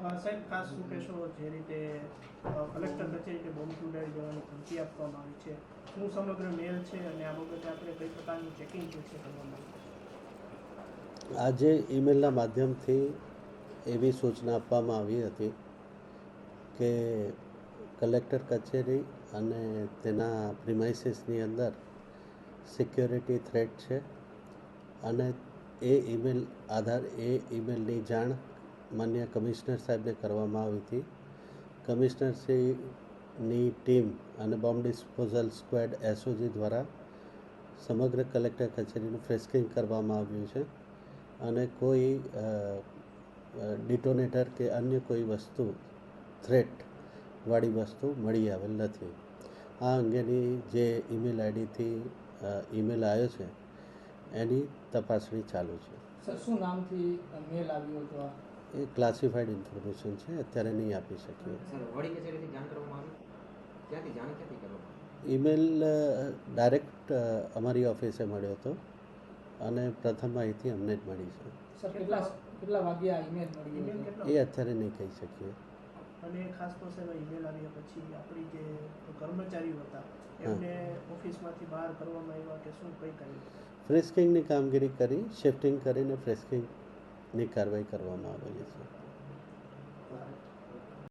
સાહેબ ખાસ શું કહેશો જે રીતે કલેક્ટર કચેરીને બોમ્બ ઉડાડી દેવાની ધમકી આપવામાં આવી છે, શું સમગ્ર મેલ છે અને આ બાબતે આપણે કઈ પ્રકારનું ચેકિંગ છે કરવામાં આવ્યું? આજે ઈમેલના માધ્યમથી એવી સૂચના આપવામાં આવી હતી કે કલેક્ટર કચેરી અને તેના પ્રિમાઇસીસની અંદર સિક્યોરિટી થ્રેટ છે અને એ ઈમેલની જાણ માન્ય કમિશનર સાહેબને કરવામાં આવી હતી. કમિશનરશ્રીની ટીમ અને બોમ્બ ડિસ્પોઝલ સ્ક્વોડ એસઓજી દ્વારા સમગ્ર કલેક્ટર કચેરીનું ફ્રેસ્કિંગ કરવામાં આવ્યું છે અને કોઈ ડિટોનેટર કે અન્ય કોઈ વસ્તુ થ્રેટવાળી વસ્તુ મળી આવેલ નથી. આ અંગેની જે ઈમેલ આઈડીથી ઈમેલ આવ્યો છે એની તપાસણી ચાલુ છે. સર, શું નામથી મેલ આવ્યો હતો? એ ક્લાસિફાઈડ ઇન્ફોર્મેશન છે, અત્યારે નહીં આપી શકીએ. સર, વડી કચેરીથી જાણ કરવામાં આવી? ક્યાંથી કરવામાં? ઈમેલ ડાયરેક્ટ અમારી ઓફિસે મળ્યો હતો અને પ્રથમ માહિતી અમને જ મળી છે. સર, કેટલા વાગ્યા ઈમેલ મળી? એ અત્યારે નહીં કહી શકીએ. અને ખાસ તો સાહેબ ઈમેલ આવ્યા પછી આપણી જે કર્મચારીઓ હતા એમને ઓફિસમાંથી બહાર કરવામાં આવ્યા કે શું કઈ કાર્ય? ફ્રેસ્કિંગની કામગીરી કરી, શિફ્ટિંગ કરીને ફ્રેસ્કિંગની કાર્યવાહી કરવામાં આવેલી છે.